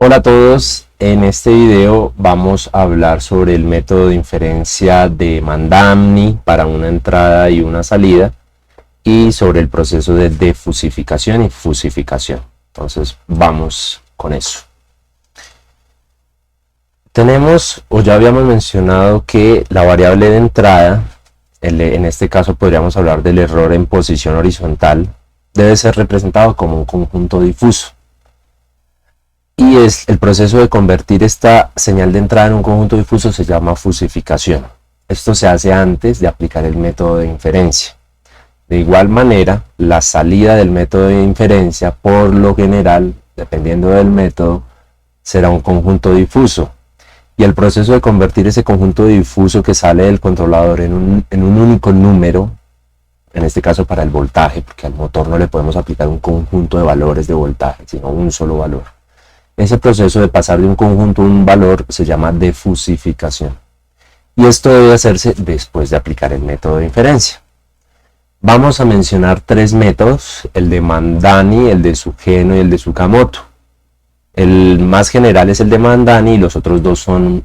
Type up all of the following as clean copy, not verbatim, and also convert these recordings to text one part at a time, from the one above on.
Hola a todos, en este video vamos a hablar sobre el método de inferencia de Mandani para una entrada y una salida y sobre el proceso de defusificación y fusificación. Entonces vamos con eso. Tenemos, o ya habíamos mencionado, que la variable de entrada, en este caso podríamos hablar del error en posición horizontal, debe ser representado como un conjunto difuso. Y el proceso de convertir esta señal de entrada en un conjunto difuso se llama fusificación. Esto se hace antes de aplicar el método de inferencia. De igual manera, la salida del método de inferencia, por lo general, dependiendo del método, será un conjunto difuso. Y el proceso de convertir ese conjunto difuso que sale del controlador en un único número, en este caso para el voltaje, porque al motor no le podemos aplicar un conjunto de valores de voltaje, sino un solo valor. Ese proceso de pasar de un conjunto a un valor se llama defusificación. Y esto debe hacerse después de aplicar el método de inferencia. Vamos a mencionar tres métodos: el de Mandani, el de Sugeno y el de Tsukamoto. El más general es el de Mandani y los otros dos son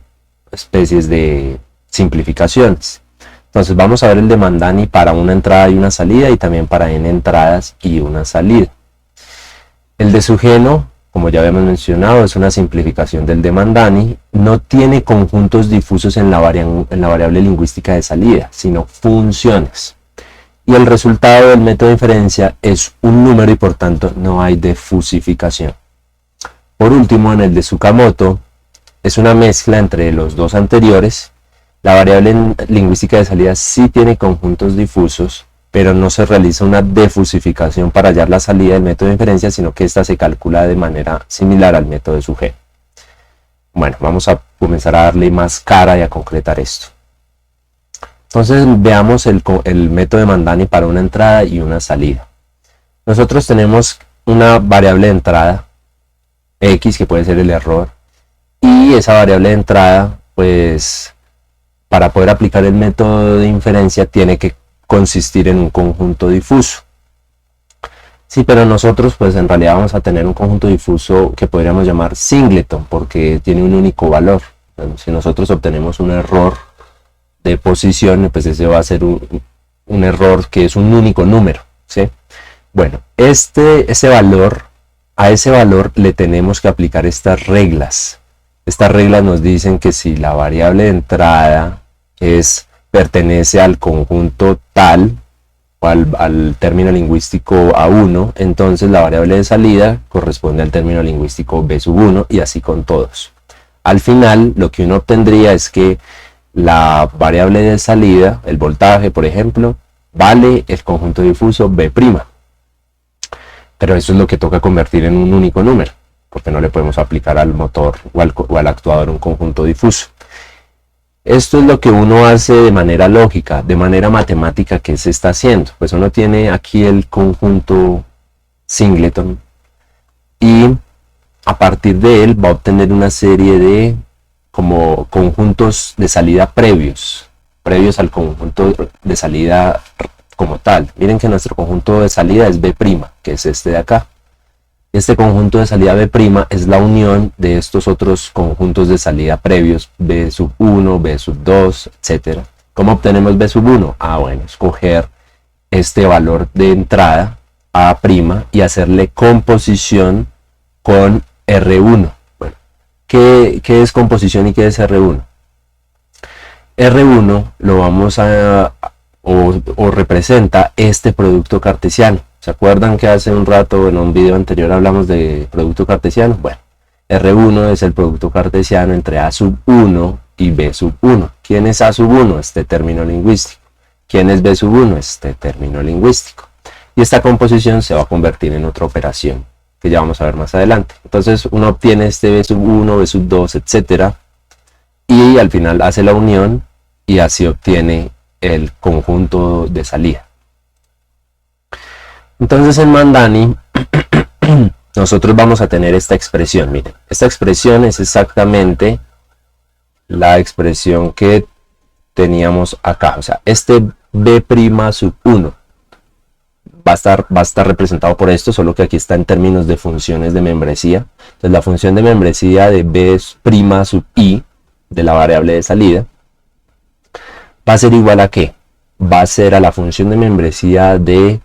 especies de simplificaciones. Entonces vamos a ver el de Mandani para una entrada y una salida, y también para n entradas y una salida. El de Sugeno, como ya habíamos mencionado, es una simplificación del de Mandani. No tiene conjuntos difusos en la variable lingüística de salida, sino funciones. Y el resultado del método de inferencia es un número y por tanto no hay defusificación. Por último, en el de Tsukamoto, es una mezcla entre los dos anteriores. La variable lingüística de salida sí tiene conjuntos difusos, pero no se realiza una defusificación para hallar la salida del método de inferencia, sino que esta se calcula de manera similar al método de Sugeno. Bueno, vamos a comenzar a darle más cara y a concretar esto. Entonces veamos el método de Mandani para una entrada y una salida. Nosotros tenemos una variable de entrada, x, que puede ser el error, y esa variable de entrada, pues, para poder aplicar el método de inferencia tiene que consistir en un conjunto difuso. Sí, pero nosotros pues en realidad vamos a tener un conjunto difuso que podríamos llamar singleton, porque tiene un único valor. Si nosotros obtenemos un error de posición, pues ese va a ser un error que es un único número, ¿sí? Bueno, a ese valor le tenemos que aplicar estas reglas. Estas reglas nos dicen que si la variable de entrada pertenece al conjunto tal o al término lingüístico A1, entonces la variable de salida corresponde al término lingüístico B1 y así con todos. Al final lo que uno obtendría es que la variable de salida, el voltaje por ejemplo, vale el conjunto difuso B'. Pero eso es lo que toca convertir en un único número, porque no le podemos aplicar al motor o al actuador un conjunto difuso. Esto es lo que uno hace de manera lógica, de manera matemática. ¿Qué se está haciendo? Pues uno tiene aquí el conjunto singleton y a partir de él va a obtener una serie de como conjuntos de salida previos al conjunto de salida como tal. Miren que nuestro conjunto de salida es B', que es este de acá. Este conjunto de salida B' es la unión de estos otros conjuntos de salida previos, B1, B2, etc. ¿Cómo obtenemos B1? Bueno, escoger este valor de entrada, A', y hacerle composición con R1. Bueno, ¿qué es composición y qué es R1? R1 lo vamos o representa este producto cartesiano. ¿Se acuerdan que hace un rato en un video anterior hablamos de producto cartesiano? Bueno, R1 es el producto cartesiano entre A1 y B1. ¿Quién es A1? Este término lingüístico. ¿Quién es B1? Este término lingüístico. Y esta composición se va a convertir en otra operación, que ya vamos a ver más adelante. Entonces uno obtiene este B1, B2, etc. Y al final hace la unión y así obtiene el conjunto de salida. Entonces en Mandani nosotros vamos a tener esta expresión. Miren, esta expresión es exactamente la expresión que teníamos acá. O sea, este B'1 va a estar representado por esto, solo que aquí está en términos de funciones de membresía. Entonces la función de membresía de b' sub i, de la variable de salida, va a ser igual a ¿qué? Va a ser a la función de membresía de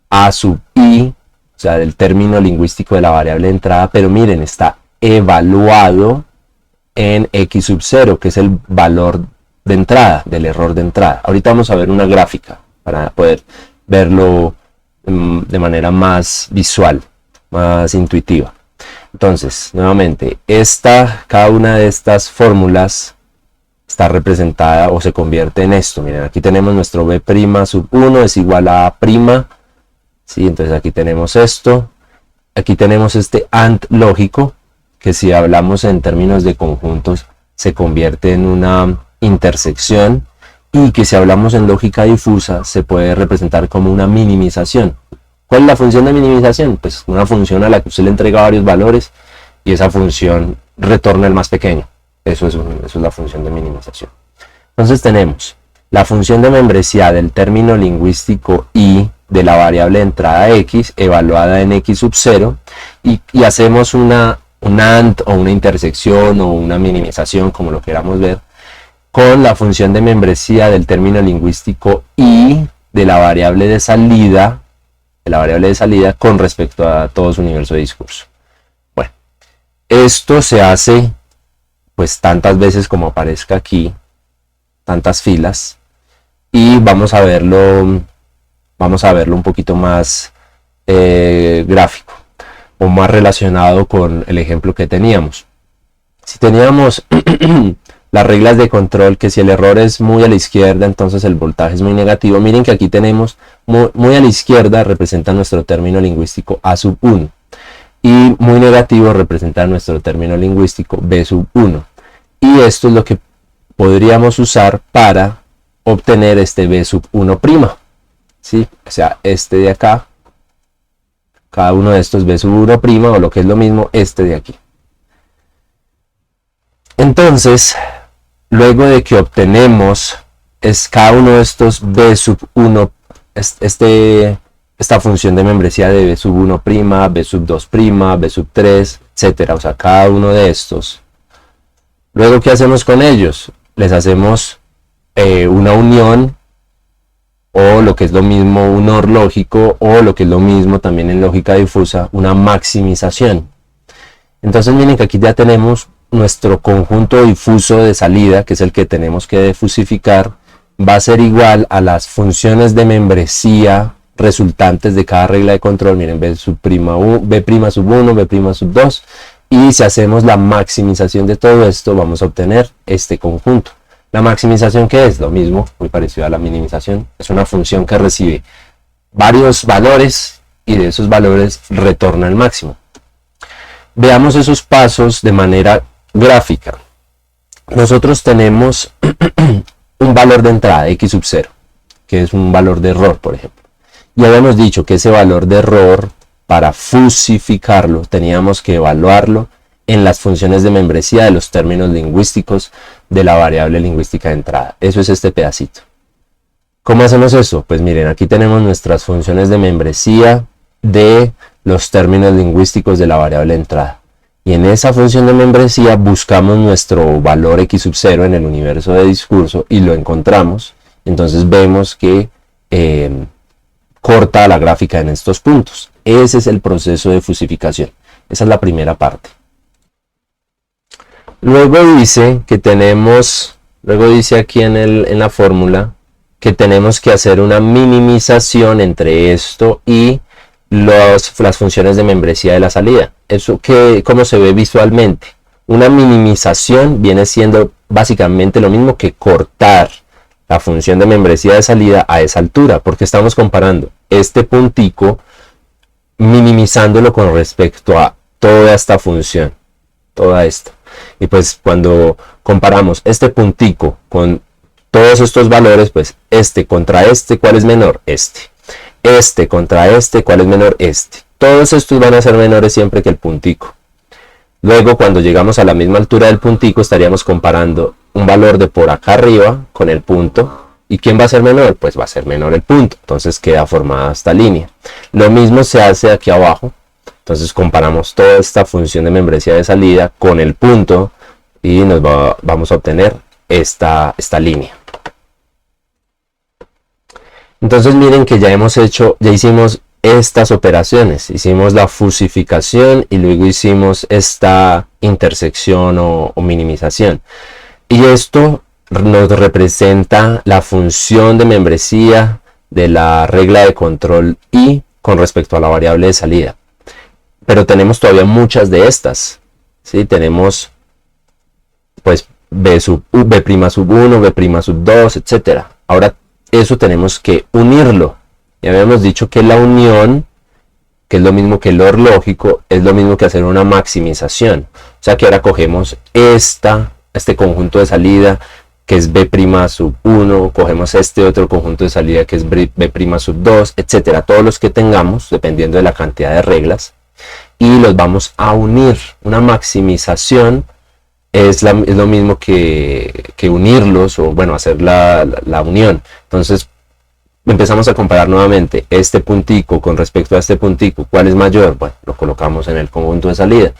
a sub i, o sea, del término lingüístico de la variable de entrada, pero miren, está evaluado en x sub 0, que es el valor de entrada, del error de entrada. Ahorita vamos a ver una gráfica para poder verlo de manera más visual, más intuitiva. Entonces, nuevamente, cada una de estas fórmulas está representada o se convierte en esto. Miren, aquí tenemos nuestro b' sub 1 es igual a a', ¿sí? Entonces aquí tenemos esto, aquí tenemos este AND lógico, que si hablamos en términos de conjuntos se convierte en una intersección, y que si hablamos en lógica difusa se puede representar como una minimización. ¿Cuál es la función de minimización? Pues una función a la que usted le entrega varios valores y esa función retorna el más pequeño. Eso es la función de minimización. Entonces tenemos la función de membresía del término lingüístico i de la variable de entrada x evaluada en x sub 0 y hacemos un AND o una intersección o una minimización, como lo queramos ver, con la función de membresía del término lingüístico i de la variable de salida con respecto a todo su universo de discurso. Bueno, esto se hace pues tantas veces como aparezca aquí, tantas filas, y vamos a verlo un poquito más gráfico o más relacionado con el ejemplo que teníamos. Si teníamos las reglas de control, que si el error es muy a la izquierda, entonces el voltaje es muy negativo. Miren que aquí tenemos muy a la izquierda representa nuestro término lingüístico a sub 1 y muy negativo representa nuestro término lingüístico b sub 1, y esto es lo que podríamos usar para obtener este b sub 1', ¿sí? O sea, este de acá, cada uno de estos b sub 1', o lo que es lo mismo, este de aquí. Entonces, luego de que obtenemos cada uno de estos b sub 1, esta función de membresía de b sub 1', b sub 2', b sub 3, etcétera, o sea, cada uno de estos, luego ¿qué hacemos con ellos? Les hacemos una unión, o lo que es lo mismo un OR lógico, o lo que es lo mismo también en lógica difusa, una maximización. Entonces miren que aquí ya tenemos nuestro conjunto difuso de salida, que es el que tenemos que difusificar, va a ser igual a las funciones de membresía resultantes de cada regla de control. Miren, b sub 1, b' sub 1, b' sub 2, y si hacemos la maximización de todo esto vamos a obtener este conjunto. La maximización, ¿qué es? Lo mismo, muy parecido a la minimización, es una función que recibe varios valores y de esos valores retorna el máximo. Veamos esos pasos de manera gráfica. Nosotros tenemos un valor de entrada, x sub 0, que es un valor de error, por ejemplo. Ya habíamos dicho que ese valor de error, para fusificarlo, teníamos que evaluarlo en las funciones de membresía de los términos lingüísticos de la variable lingüística de entrada. Eso es este pedacito. ¿Cómo hacemos eso? Pues miren, aquí tenemos nuestras funciones de membresía de los términos lingüísticos de la variable de entrada. Y en esa función de membresía buscamos nuestro valor x sub 0 en el universo de discurso y lo encontramos. Entonces vemos que corta la gráfica en estos puntos. Ese es el proceso de fusificación. Esa es la primera parte. Luego dice aquí en la fórmula que tenemos que hacer una minimización entre esto y las funciones de membresía de la salida. Eso ¿cómo se ve visualmente? Una minimización viene siendo básicamente lo mismo que cortar la función de membresía de salida a esa altura, porque estamos comparando este puntico minimizándolo con respecto a toda esta función, toda esta. Y pues cuando comparamos este puntico con todos estos valores, pues este contra este, ¿cuál es menor? Este contra este, ¿cuál es menor? Todos estos van a ser menores siempre que el puntico. Luego, cuando llegamos a la misma altura del puntico, estaríamos comparando un valor de por acá arriba con el punto. ¿Y quién va a ser menor? Pues va a ser menor el punto. Entonces queda formada esta línea. Lo mismo se hace aquí abajo. Entonces comparamos toda esta función de membresía de salida con el punto y vamos a obtener esta línea. Entonces miren que ya hicimos estas operaciones, hicimos la fusificación y luego hicimos esta intersección o minimización. Y esto nos representa la función de membresía de la regla de control I con respecto a la variable de salida. Pero tenemos todavía muchas de estas, ¿sí? Tenemos pues B sub 1, B' sub 2, etc. Ahora eso tenemos que unirlo. Ya habíamos dicho que la unión, que es lo mismo que el OR lógico, es lo mismo que hacer una maximización. O sea que ahora cogemos este conjunto de salida que es B' sub 1, cogemos este otro conjunto de salida que es B' sub 2, etcétera, todos los que tengamos, dependiendo de la cantidad de reglas, y los vamos a unir. Una maximización es lo mismo que unirlos, o bueno, hacer la unión. Entonces empezamos a comparar nuevamente este puntico con respecto a este puntico. ¿Cuál es mayor? Bueno, lo colocamos en el conjunto de salida.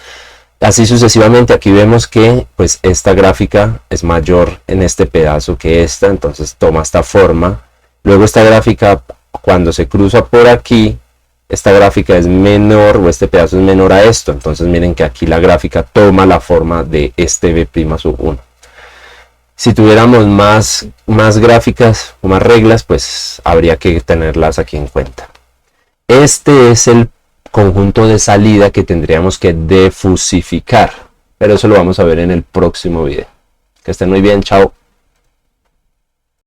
Así sucesivamente. Aquí vemos que pues esta gráfica es mayor en este pedazo que esta, entonces toma esta forma. Luego esta gráfica, cuando se cruza por aquí, esta gráfica es menor, o este pedazo es menor a esto. Entonces miren que aquí la gráfica toma la forma de este B' sub 1. Si tuviéramos más gráficas o más reglas, pues habría que tenerlas aquí en cuenta. Este es el conjunto de salida que tendríamos que defusificar, pero eso lo vamos a ver en el próximo video. Que estén muy bien, chao.